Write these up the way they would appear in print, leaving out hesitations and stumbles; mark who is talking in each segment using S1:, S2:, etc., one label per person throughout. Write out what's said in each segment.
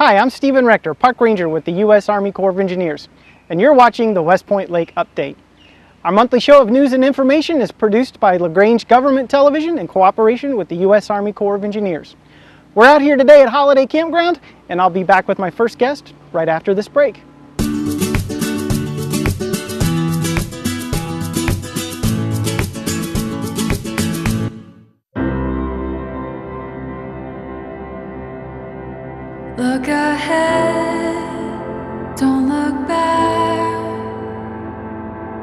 S1: Hi, I'm Steven Rector, Park Ranger with the U.S. Army Corps of Engineers, and you're watching the West Point Lake Update. Our monthly show of news and information is produced by LaGrange Government Television in cooperation with the U.S. Army Corps of Engineers. We're out here today at Holiday Campground, and I'll be back with my first guest right after this break.
S2: Look ahead, don't look back.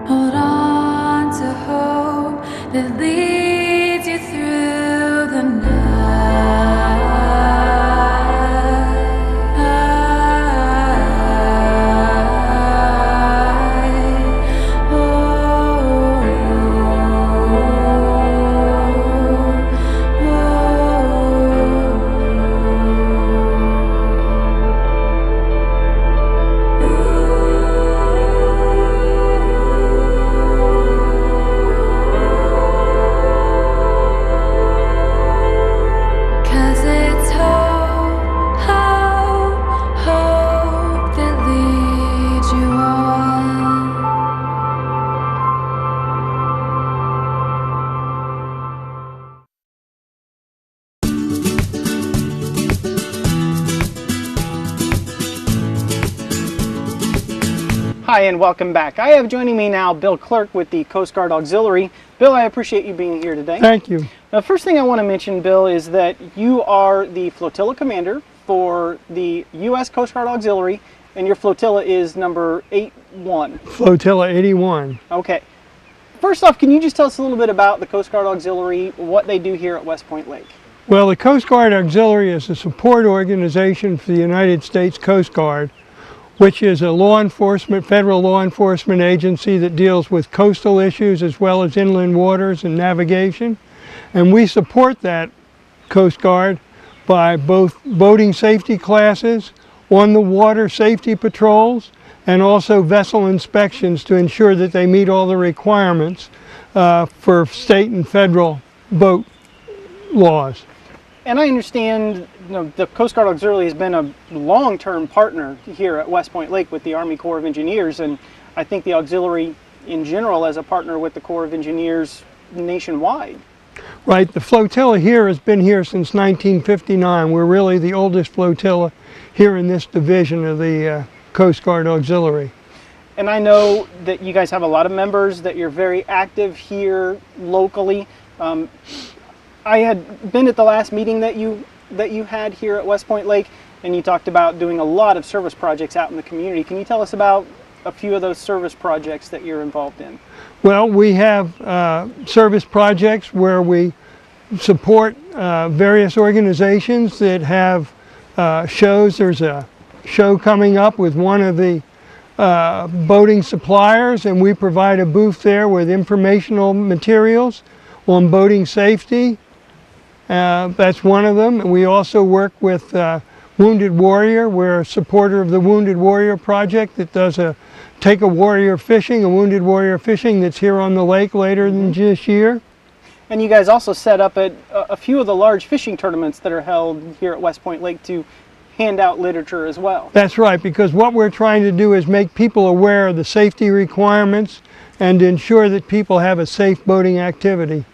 S2: Hold on to hope that leads you through the night.
S1: Hi and welcome back. I have joining me now Bill Clerk with the Coast Guard Auxiliary. Bill, I appreciate you being here today.
S3: Thank you.
S1: Now, first thing I want to mention, Bill, is that you are the flotilla commander for the U.S. Coast Guard Auxiliary, and your flotilla is number 81.
S3: Flotilla 81.
S1: Okay. First off, can you just tell us a little bit about the Coast Guard Auxiliary, what they do here at West Point Lake?
S3: Well, the Coast Guard Auxiliary is a support organization for the United States Coast Guard, which is a federal law enforcement agency that deals with coastal issues as well as inland waters and navigation. And we support that Coast Guard by both boating safety classes, on the water safety patrols, and also vessel inspections to ensure that they meet all the requirements for state and federal boat laws.
S1: And I understand, the Coast Guard Auxiliary has been a long-term partner here at West Point Lake with the Army Corps of Engineers, and I think the Auxiliary in general as a partner with the Corps of Engineers nationwide.
S3: Right, the flotilla here has been here since 1959. We're really the oldest flotilla here in this division of the Coast Guard Auxiliary. And
S1: I know that you guys have a lot of members, that you're very active here locally. I had been at the last meeting that you had here at West Point Lake, and you talked about doing a lot of service projects out in the community. Can you tell us about a few of those service projects that you're involved in?
S3: Well, we have service projects where we support various organizations that have shows. There's a show coming up with one of the boating suppliers, and we provide a booth there with informational materials on boating safety. That's one of them. And we also work with Wounded Warrior. We're a supporter of the Wounded Warrior project that does a Wounded Warrior fishing that's here on the lake later this year.
S1: And you guys also set up a few of the large fishing tournaments that are held here at West Point Lake to hand out literature as well.
S3: That's right, because what we're trying to do is make people aware of the safety requirements and ensure that people have a safe boating activity.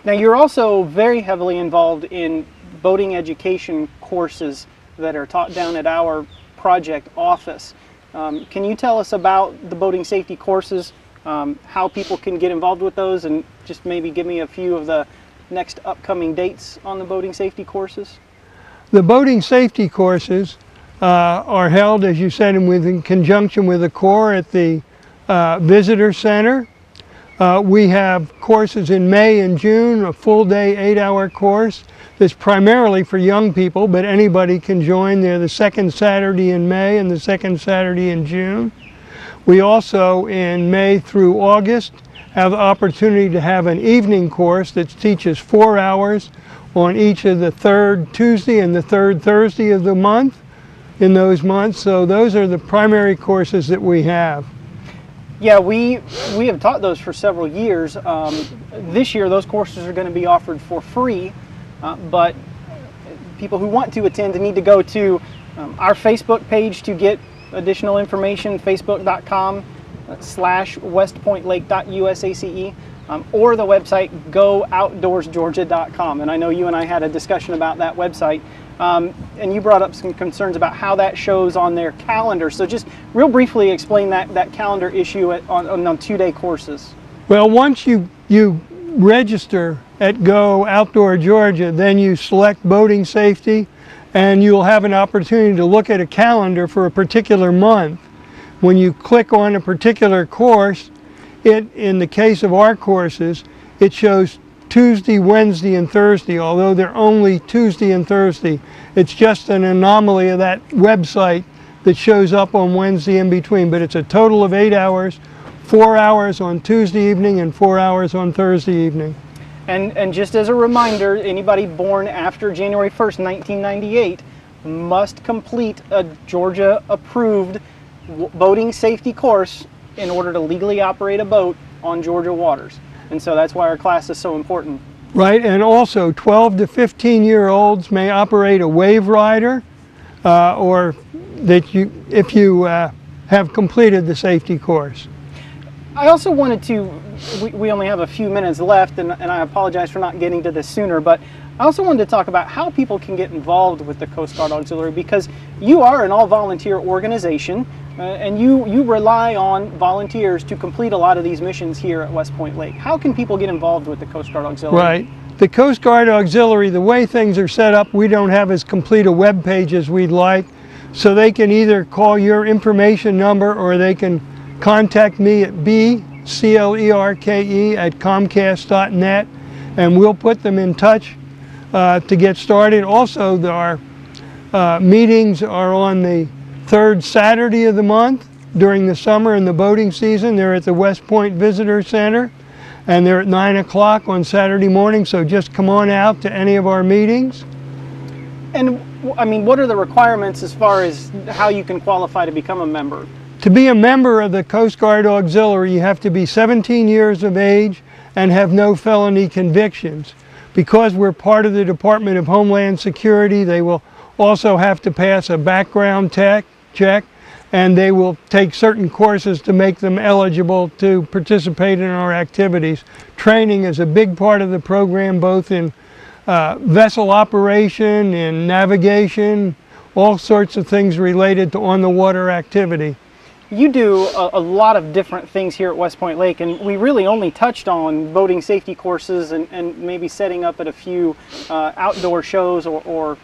S1: Now, you're also very heavily involved in boating education courses that are taught down at our project office. Can you tell us about the boating safety courses, how people can get involved with those, and just maybe give me a few of the next upcoming dates on the boating safety courses?
S3: The boating safety courses are held, as you said, in conjunction with the Corps at the Visitor Center. We have courses in May and June, a full day 8-hour course that's primarily for young people, but anybody can join. They're the second Saturday in May and the second Saturday in June. We also, in May through August, have the opportunity to have an evening course that teaches 4 hours on each of the third Tuesday and the third Thursday of the month in those months. So those are the primary courses that we have.
S1: Yeah, we have taught those for several years. This year those courses are going to be offered for free, but people who want to attend need to go to Our Facebook page to get additional information, facebook.com/westpointlake.usace, or the website gooutdoorsgeorgia.com. And I know you and I had a discussion about that website, and you brought up some concerns about how that shows on their calendar. So just real briefly explain that calendar issue on 2-day courses.
S3: Well, once you register at Go Outdoor Georgia, then you select boating safety, and you'll have an opportunity to look at a calendar for a particular month. When you click on a particular course, in the case of our courses, it shows Tuesday, Wednesday, and Thursday, although they're only Tuesday and Thursday. It's just an anomaly of that website that shows up on Wednesday in between, but it's a total of 8 hours, 4 hours on Tuesday evening and 4 hours on Thursday evening.
S1: And just as a reminder, anybody born after January 1st, 1998 must complete a Georgia-approved boating safety course in order to legally operate a boat on Georgia waters. And so that's why our class is so important.
S3: Right, and also 12 to 15-year-olds may operate a wave rider, or that if you have completed the safety course.
S1: I also wanted to, we only have a few minutes left, and I apologize for not getting to this sooner, but I also wanted to talk about how people can get involved with the Coast Guard Auxiliary, because you are an all-volunteer organization, and you rely on volunteers to complete a lot of these missions here at West Point Lake. How can people get involved with the Coast Guard Auxiliary?
S3: Right. The Coast Guard Auxiliary, the way things are set up, we don't have as complete a web page as we'd like, so they can either call your information number or they can contact me at bclerke@comcast.net, and we'll put them in touch to get started. Also, our meetings are on the third Saturday of the month during the summer and the boating season. They're at the West Point Visitor Center, and they're at 9 o'clock on Saturday morning, so just come on out to any of our meetings.
S1: And I mean, what are the requirements as far as how you can qualify to become a member?
S3: To be a member of the Coast Guard Auxiliary, you have to be 17 years of age and have no felony convictions. Because we're part of the Department of Homeland Security, they will also have to pass a background check, and they will take certain courses to make them eligible to participate in our activities. Training is a big part of the program, both in vessel operation, in navigation, all sorts of things related to on-the-water activity.
S1: You do a lot of different things here at West Point Lake, and we really only touched on boating safety courses and maybe setting up at a few outdoor shows or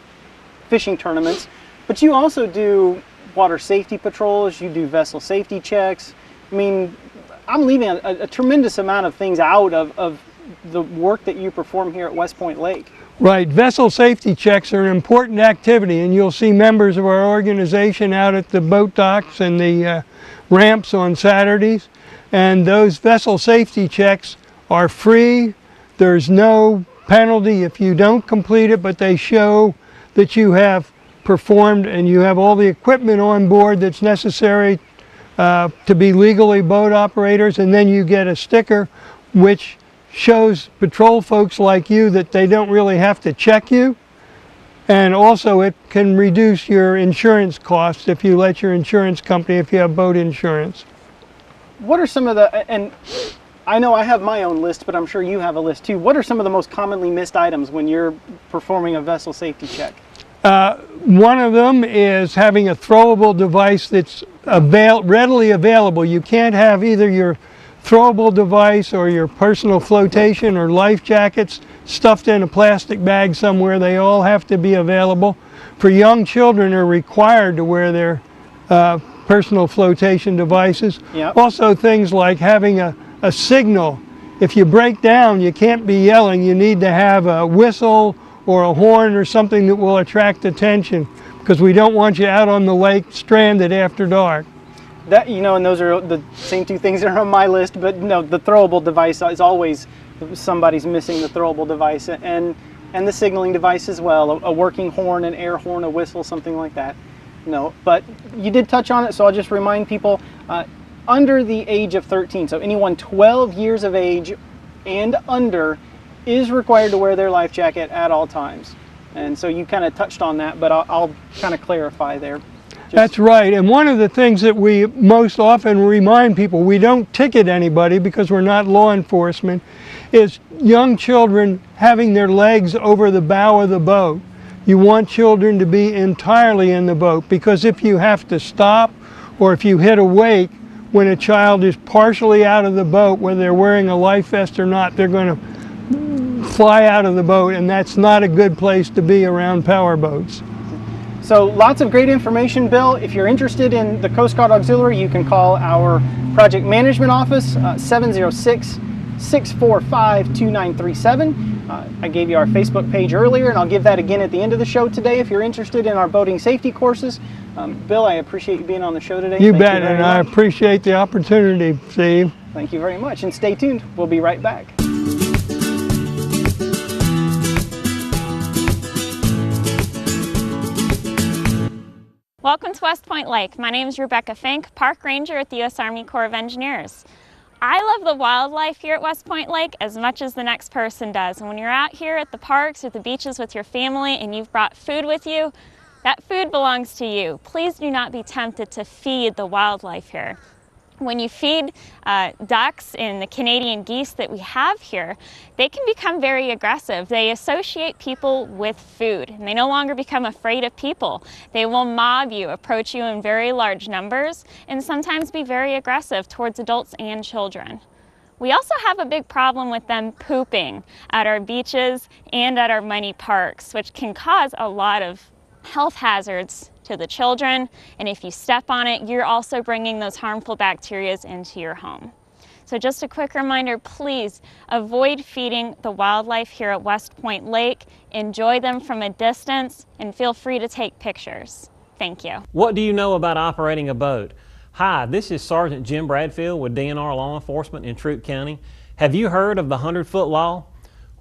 S1: fishing tournaments. But you also do water safety patrols, you do vessel safety checks. I mean, I'm leaving a tremendous amount of things out of the work that you perform here at West Point Lake.
S3: Right. Vessel safety checks are an important activity, and you'll see members of our organization out at the boat docks and the ramps on Saturdays. And those vessel safety checks are free. There's no penalty if you don't complete it, but they show that you have performed and you have all the equipment on board that's necessary to be legally boat operators. And then you get a sticker which shows patrol folks like you that they don't really have to check you. And also it can reduce your insurance costs if you let your insurance company, if you have boat insurance.
S1: What are some of the, and I know I have my own list, but I'm sure you have a list too. What are some of the most commonly missed items when you're performing a vessel safety check?
S3: One of them is having a throwable device that's readily available. You can't have either your throwable device or your personal flotation or life jackets stuffed in a plastic bag somewhere. They all have to be available. For young children are required to wear their personal flotation devices.
S1: Yep.
S3: Also things like having a signal. If you break down, you can't be yelling. You need to have a whistle or a horn or something that will attract attention, because we don't want you out on the lake stranded after dark.
S1: That, you know, and those are the same two things that are on my list, but no, the throwable device is always somebody's missing the throwable device, and the signaling device as well, a working horn, an air horn, a whistle, something like that. No, but you did touch on it, so I'll just remind people, under the age of 13, so anyone 12 years of age and under is required to wear their life jacket at all times. And so you kind of touched on that, but I'll kind of clarify there.
S3: That's right. And one of the things that we most often remind people, we don't ticket anybody because we're not law enforcement, is young children having their legs over the bow of the boat. You want children to be entirely in the boat, because if you have to stop or if you hit a wake when a child is partially out of the boat, whether they're wearing a life vest or not, they're going to fly out of the boat, and that's not a good place to be around power boats.
S1: So lots of great information, Bill. If you're interested in the Coast Guard Auxiliary, you can call our project management office, 706-645-2937. I gave you our Facebook page earlier, and I'll give that again at the end of the show today if you're interested in our boating safety courses. Bill, I appreciate you being on the show today.
S3: You bet, and I appreciate the opportunity, Steve.
S1: Thank you very much, and stay tuned. We'll be right back.
S4: Welcome to West Point Lake. My name is Rebecca Fink, Park Ranger at the U.S. Army Corps of Engineers. I love the wildlife here at West Point Lake as much as the next person does. And when you're out here at the parks or the beaches with your family and you've brought food with you, that food belongs to you. Please do not be tempted to feed the wildlife here. When you feed ducks and the Canadian geese that we have here, they can become very aggressive. They associate people with food, and they no longer become afraid of people. They will mob you, approach you in very large numbers, and sometimes be very aggressive towards adults and children. We also have a big problem with them pooping at our beaches and at our many parks, which can cause a lot of health hazards to the children, and if you step on it, you're also bringing those harmful bacteria into your home. So just a quick reminder, please avoid feeding the wildlife here at West Point Lake. Enjoy them from a distance and feel free to take pictures. Thank you.
S5: What do you know about operating a boat? Hi, this is Sergeant Jim Bradfield with DNR Law Enforcement in Troup County. Have you heard of the 100-foot law?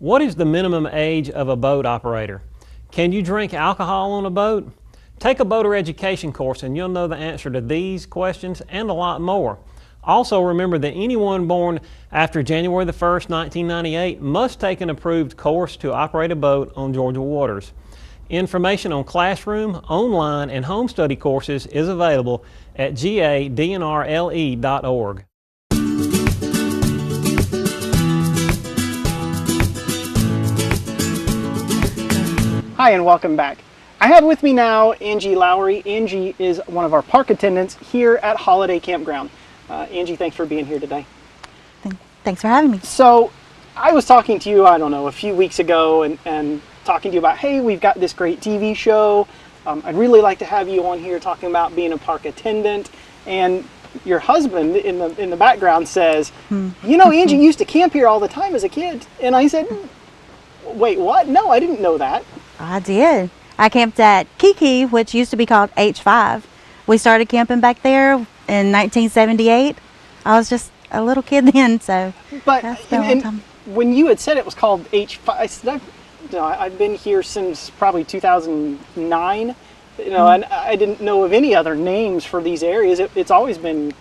S5: What is the minimum age of a boat operator? Can you drink alcohol on a boat? Take a boater education course and you'll know the answer to these questions and a lot more. Also remember that anyone born after January the 1st, 1998 must take an approved course to operate a boat on Georgia waters. Information on classroom, online, and home study courses is available at gadnrle.org.
S1: Hi, and welcome back. I have with me now Angie Lowry. Angie is one of our park attendants here at Holiday Campground. Angie, thanks for being here today.
S6: Thanks for having me.
S1: So I was talking to you, I don't know, a few weeks ago and talking to you about, hey, we've got this great TV show. I'd really like to have you on here talking about being a park attendant. And your husband in the background says, you know, Angie used to camp here all the time as a kid. And I said, wait, what? No, I didn't know that.
S6: I did. I camped at Kiki, which used to be called H5. We started camping back there in 1978. I was just a little kid then, so
S1: but
S6: that's been a long time.
S1: When you had said it was called H5, I said, I've been here since probably 2009, you know, and I didn't know of any other names for these areas. It's always been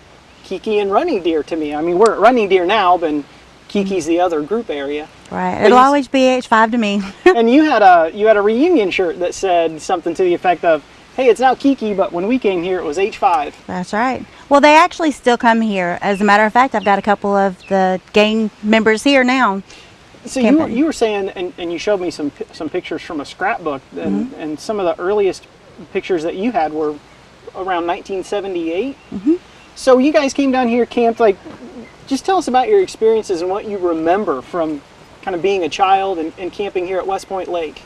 S1: Kiki and Running Deer to me. I mean, we're at Running Deer now, but Kiki's the other group area.
S6: Right. It'll always be H5 to me.
S1: And you had a reunion shirt that said something to the effect of, hey, it's now Kiki, but when we came here, it was H5.
S6: That's right. Well, they actually still come here. As a matter of fact, I've got a couple of the gang members here now.
S1: So you were saying, and you showed me some pictures from a scrapbook, and some of the earliest pictures that you had were around 1978. So you guys came down here, camped, like, just tell us about your experiences and what you remember from kind of being a child and camping here at West Point Lake.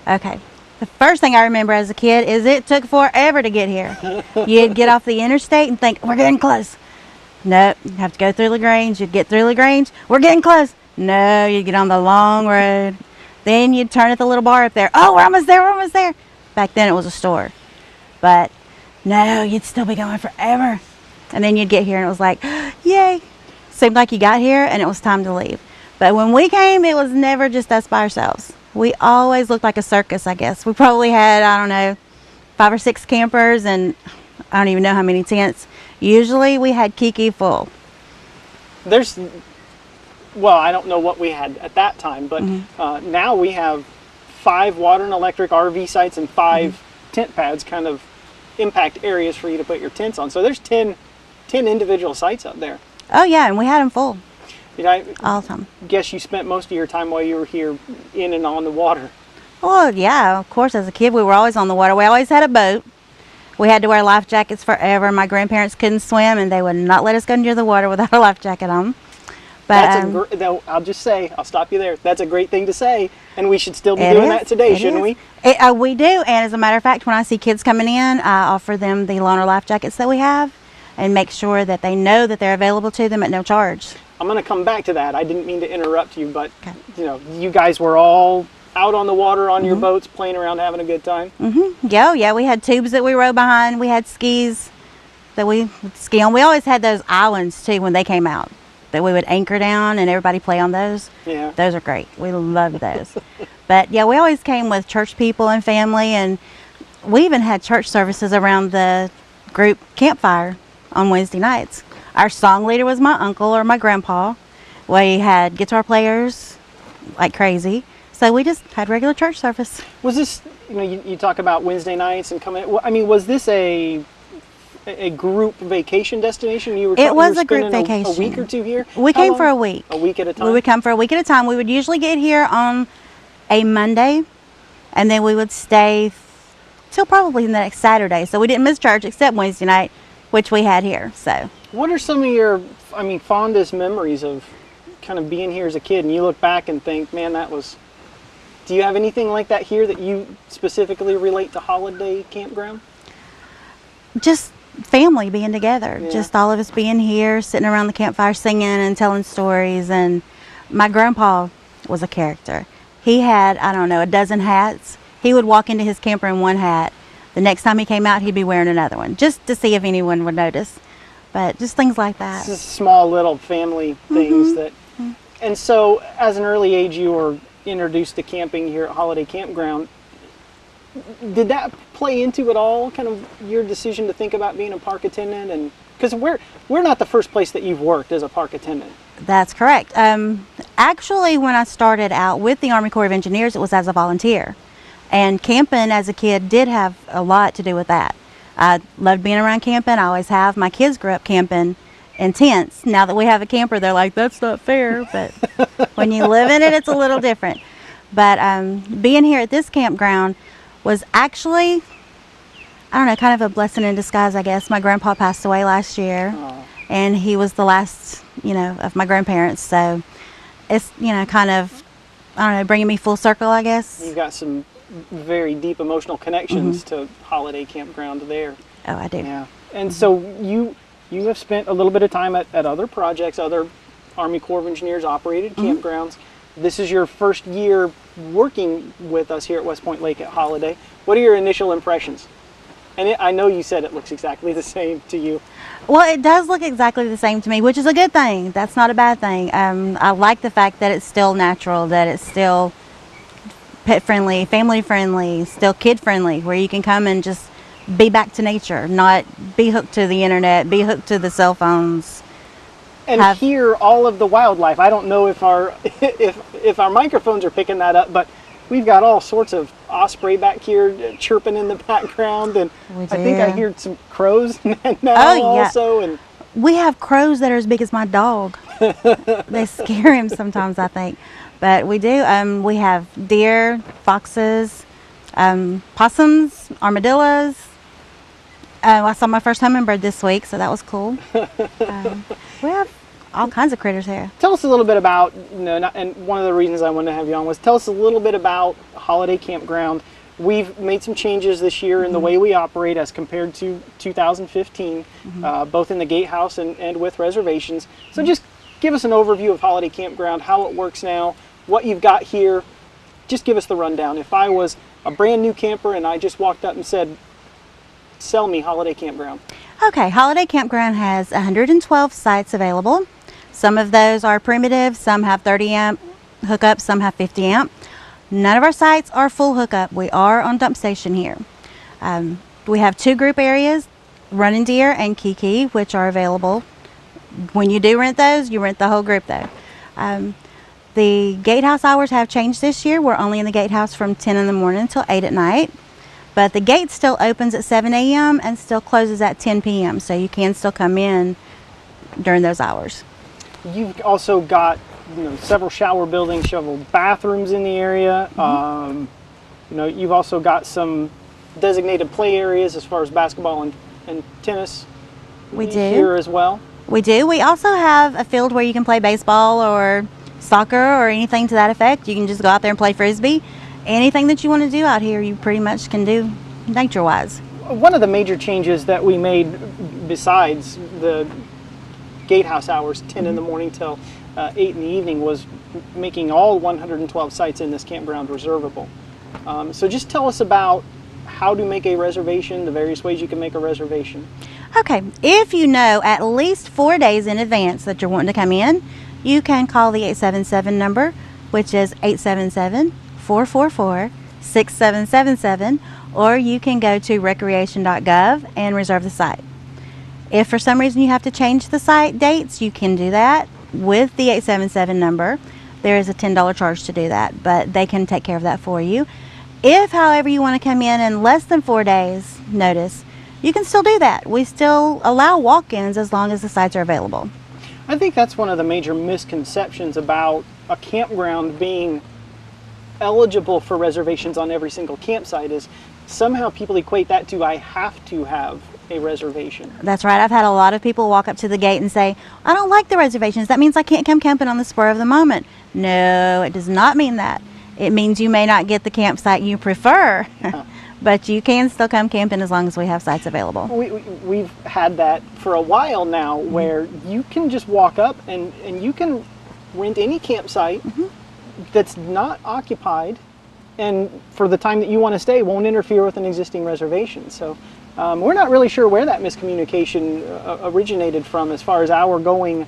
S6: Okay. The first thing I remember as a kid is it took forever to get here. You'd get off the interstate and think, we're getting close. Nope, you have to go through LaGrange. You'd get through LaGrange. We're getting close. No, you'd get on the long road. Then you'd turn at the little bar up there. Oh, we're almost there, we're almost there. Back then it was a store. But no, you'd still be going forever. And then you'd get here and it was like, yay. Seemed like you got here and it was time to leave. But when we came, it was never just us by ourselves. We always looked like a circus, I guess. We probably had, I don't know, 5 or 6 campers and I don't even know how many tents. Usually we had Kiki full. Well,
S1: I don't know what we had at that time, but now we have 5 water and electric RV sites and 5 tent pads, kind of impact areas for you to put your tents on. So there's 10 individual sites out there.
S6: Oh yeah, and we had them full
S1: I
S6: all the time.
S1: guess you spent most of your time while you were here in and on the water.
S6: Well, yeah, of course, as a kid, we were always on the water. We always had a boat. We had to wear life jackets forever. My grandparents couldn't swim, and they would not let us go near the water without a life jacket on. But
S1: I'll just say, I'll stop you there. That's a great thing to say, and we should still be doing that today, shouldn't we?
S6: We do, and as a matter of fact, when I see kids coming in, I offer them the loaner life jackets that we have and make sure that they know that they're available to them at no charge.
S1: I'm going to come back to that. I didn't mean to interrupt you, but you guys were all out on the water on your boats, playing around, having a good time.
S6: Yeah, we had tubes that we rode behind. We had skis that we would ski on. We always had those islands too when they came out that we would anchor down and everybody play on those.
S1: Yeah,
S6: those are great. We loved those. But yeah, we always came with church people and family, and we even had church services around the group campfire on Wednesday nights. Our song leader was my uncle or my grandpa. We had guitar players like crazy. So we just had regular church service.
S1: Was this, you talk about Wednesday nights and coming, I mean, was this a group vacation destination?
S6: It was a group vacation.
S1: A week or two here?
S6: We came for a week.
S1: A week at a time?
S6: We would come for a week at a time. We would usually get here on a Monday, and then we would stay till probably the next Saturday. So we didn't miss church except Wednesday night, which we had here. So
S1: what are some of your, fondest memories of kind of being here as a kid, and you look back and think, man, do you have anything like that here that you specifically relate to holiday campground?
S6: Just family being together,
S1: Yeah.
S6: just all of us being here, sitting around the campfire singing and telling stories. And my grandpa was a character. He had, a dozen hats. He would walk into his camper in one hat. The next time he came out, he'd be wearing another one, just to see if anyone would notice. But just things like that.
S1: Just small little family things that, and so as an early age you were introduced to camping here at Holiday Campground. Did that play into it all, kind of your decision to think about being a park attendant? And because we're not the first place that you've worked as a park attendant.
S6: That's correct. Actually, when I started out with the Army Corps of Engineers, it was as a volunteer. And camping as a kid did have a lot to do with that. I loved being around camping. I always have. My kids grew up camping in tents. Now that we have a camper, they're like, that's not fair. But when you live in it, it's a little different. But being here at this campground was actually, kind of a blessing in disguise, I guess. My grandpa passed away last year.
S1: Aww.
S6: And he was the last, of my grandparents. So it's, kind of, bringing me full circle, I guess.
S1: You've got some very deep emotional connections to Holiday Campground there.
S6: Oh, I do.
S1: Yeah. And so you have spent a little bit of time at other projects, other Army Corps of Engineers operated campgrounds. This is your first year working with us here at West Point Lake at Holiday. What are your initial impressions? And I know you said it looks exactly the same to you.
S6: Well, it does look exactly the same to me, which is a good thing. That's not a bad thing. I like the fact that it's still natural, that it's still pet friendly, family friendly, still kid friendly, where you can come and just be back to nature, not be hooked to the internet, be hooked to the cell phones.
S1: And hear all of the wildlife. I don't know if our if our microphones are picking that up, but we've got all sorts of osprey back here chirping in the background, and I think I hear some crows now also. And
S6: we have crows that are as big as my dog. They scare him sometimes, I think. But we do. We have deer, foxes, possums, armadillos. I saw my first hummingbird this week, so that was cool. We have all kinds of critters here.
S1: Tell us a little bit about, and one of the reasons I wanted to have you on was tell us a little bit about Holiday Campground. We've made some changes this year in the way we operate as compared to 2015, both in the gatehouse and with reservations. So just give us an overview of Holiday Campground, how it works now, what you've got here. Just give us the rundown. If I was a brand new camper and I just walked up and said, sell me Holiday Campground.
S6: Okay, Holiday Campground has 112 sites available. Some of those are primitive, some have 30 amp hookup, some have 50 amp. None of our sites are full hookup. We are on dump station here. We have 2 group areas, Running Deer and Kiki, which are available. When you do rent those, you rent the whole group though. The gatehouse hours have changed this year. We're only in the gatehouse from 10 in the morning until 8 at night. But the gate still opens at 7 a.m. and still closes at 10 p.m. So you can still come in during those hours.
S1: You've also got, several shower buildings, several bathrooms in the area. You've also got some designated play areas as far as basketball and tennis.
S6: We do.
S1: Here as well.
S6: We do. We also have a field where you can play baseball or soccer or anything to that effect. You can just go out there and play frisbee. Anything that you want to do out here, you pretty much can do nature-wise.
S1: One of the major changes that we made, besides the gatehouse hours, 10 in the morning till 8 in the evening, was making all 112 sites in this campground reservable. So just tell us about how to make a reservation, the various ways you can make a reservation.
S6: Okay, if you know at least 4 days in advance that you're wanting to come in, you can call the 877 number, which is 877-444-6777, or you can go to recreation.gov and reserve the site. If for some reason you have to change the site dates, you can do that with the 877 number. There is a $10 charge to do that, but they can take care of that for you. If, however, you want to come in less than 4 days notice, you can still do that. We still allow walk-ins as long as the sites are available.
S1: I think that's one of the major misconceptions about a campground being eligible for reservations on every single campsite is somehow people equate that to I have to have a reservation.
S6: That's right. I've had a lot of people walk up to the gate and say, I don't like the reservations. That means I can't come camping on the spur of the moment. No, it does not mean that. It means you may not get the campsite you prefer, but you can still come camping as long as we have sites available.
S1: We've had that for a while now where you can just walk up and you can rent any campsite that's not occupied, and for the time that you want to stay won't interfere with an existing reservation. So we're not really sure where that miscommunication originated from as far as our going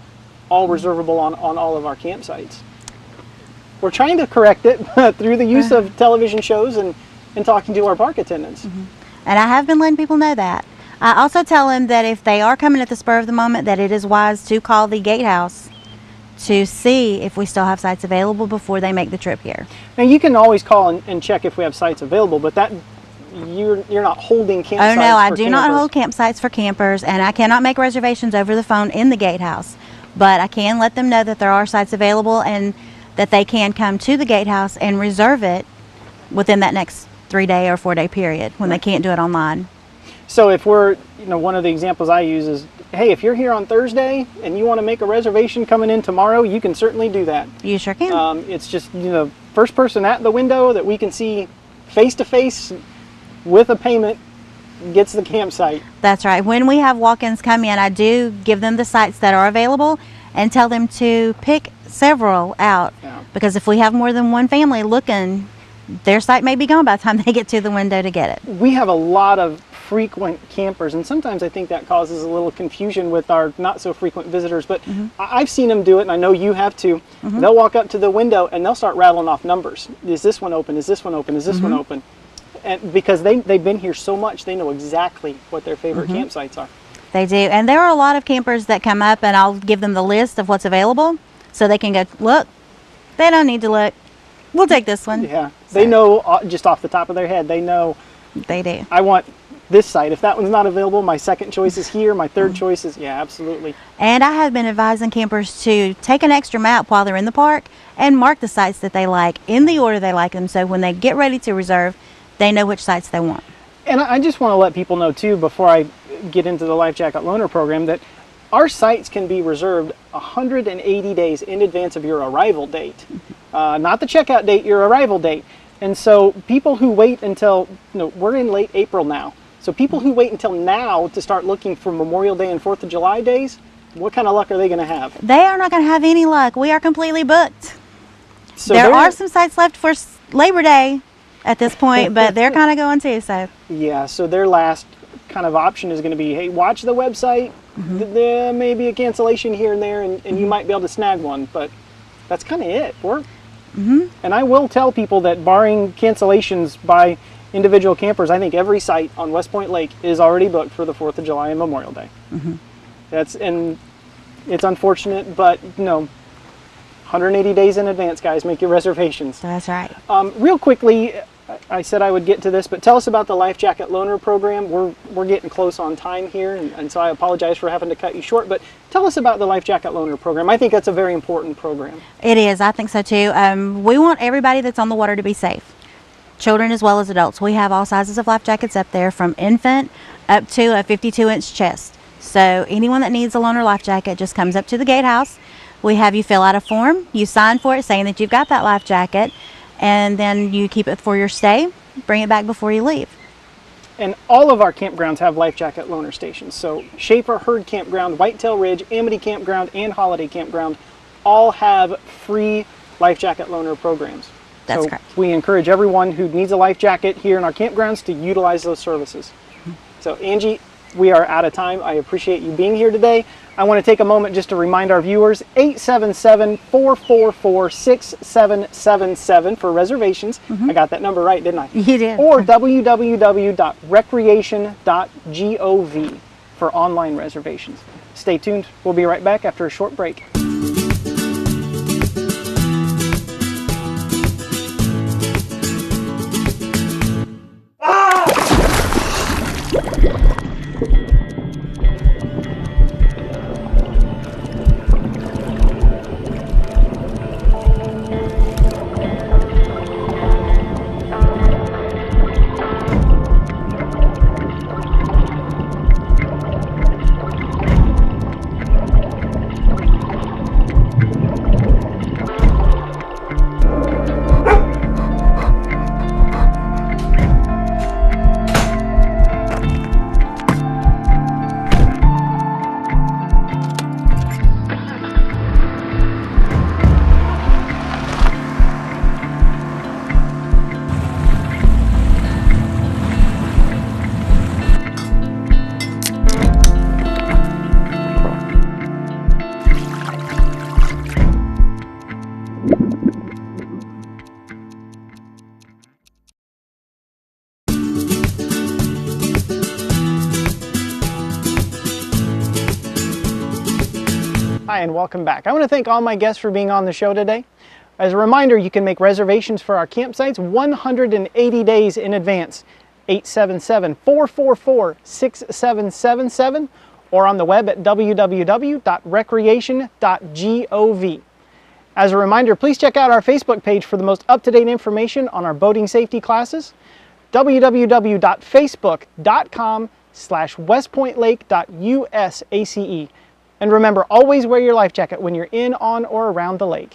S1: all reservable on all of our campsites. We're trying to correct it through the use of television shows and talking to our park attendants.
S6: And I have been letting people know that. I also tell them that if they are coming at the spur of the moment, that it is wise to call the gatehouse to see if we still have sites available before they make the trip here.
S1: Now you can always call and check if we have sites available, but that you're not holding campsites.
S6: Oh no, I
S1: for
S6: do
S1: campers.
S6: not hold campsites for campers, and I cannot make reservations over the phone in the gatehouse. But I can let them know that there are sites available and that they can come to the gatehouse and reserve it within that next 3-day or 4-day period when they can't do it online.
S1: So if we're, one of the examples I use is, hey, if you're here on Thursday and you want to make a reservation coming in tomorrow, you can certainly do that.
S6: You sure can.
S1: It's just, first person at the window that we can see face to face with a payment gets the campsite.
S6: That's right. When we have walk-ins come in, I do give them the sites that are available and tell them to pick several out, because if we have more than one family looking, their site may be gone by the time they get to the window to get it.
S1: We have a lot of frequent campers, and sometimes I think that causes a little confusion with our not so frequent visitors, but I've seen them do it, and I know you have too. They'll walk up to the window and they'll start rattling off numbers. Is this one open? Is this one open? Is this one open? And because they've been here so much, they know exactly what their favorite campsites are.
S6: They do, and there are a lot of campers that come up and I'll give them the list of what's available so they can go, look, they don't need to look. We'll take this one.
S1: Yeah, they know just off the top of their head. They know.
S6: They do.
S1: I want this site. If that one's not available, my second choice is here. My third choice is, yeah, absolutely.
S6: And I have been advising campers to take an extra map while they're in the park and mark the sites that they like in the order they like them, so when they get ready to reserve, they know which sites they want.
S1: And I just want to let people know too, before I get into the Life Jacket Loaner program, that our sites can be reserved 180 days in advance of your arrival date. Not the checkout date, your arrival date. And so people who wait until, we're in late April now. So people who wait until now to start looking for Memorial Day and 4th of July days, what kind of luck are they going to have?
S6: They are not going to have any luck. We are completely booked.
S1: So
S6: there are some sites left for Labor Day at this point, but they're kind of going too, so.
S1: Yeah, so their last kind of option is going to be, hey, watch the website. There may be a cancellation here and there, and you might be able to snag one, but that's kind of it. And I will tell people that barring cancellations by individual campers, I think every site on West Point Lake is already booked for the 4th of July and Memorial Day. And it's unfortunate, but 180 days in advance, guys. Make your reservations.
S6: That's right.
S1: Real quickly, I said I would get to this, but tell us about the Life Jacket Loaner program. We're getting close on time here, and so I apologize for having to cut you short, but tell us about the Life Jacket Loaner program. I think that's a very important program.
S6: It is. I think so too. We want everybody that's on the water to be safe, children as well as adults. We have all sizes of life jackets up there, from infant up to a 52-inch chest. So anyone that needs a loaner life jacket just comes up to the gatehouse. We have you fill out a form, you sign for it saying that you've got that life jacket, and then you keep it for your stay, bring it back before you leave.
S1: And all of our campgrounds have Life Jacket Loaner stations. So Schaefer, Herd Campground, Whitetail Ridge, Amity Campground, and Holiday Campground all have free Life Jacket Loaner programs.
S6: That's
S1: so
S6: correct.
S1: We encourage everyone who needs a life jacket here in our campgrounds to utilize those services. So Angie, we are out of time. I appreciate you being here today. I want to take a moment just to remind our viewers, 877-444-6777 for reservations. I got that number right, didn't I?
S6: You did.
S1: Or www.recreation.gov for online reservations. Stay tuned. We'll be right back after a short break. Hi, and welcome back. I want to thank all my guests for being on the show today. As a reminder, you can make reservations for our campsites 180 days in advance. 877-444-6777 or on the web at www.recreation.gov. As a reminder, please check out our Facebook page for the most up-to-date information on our boating safety classes. www.facebook.com/westpointlake.usace. And remember, always wear your life jacket when you're in, on, or around the lake.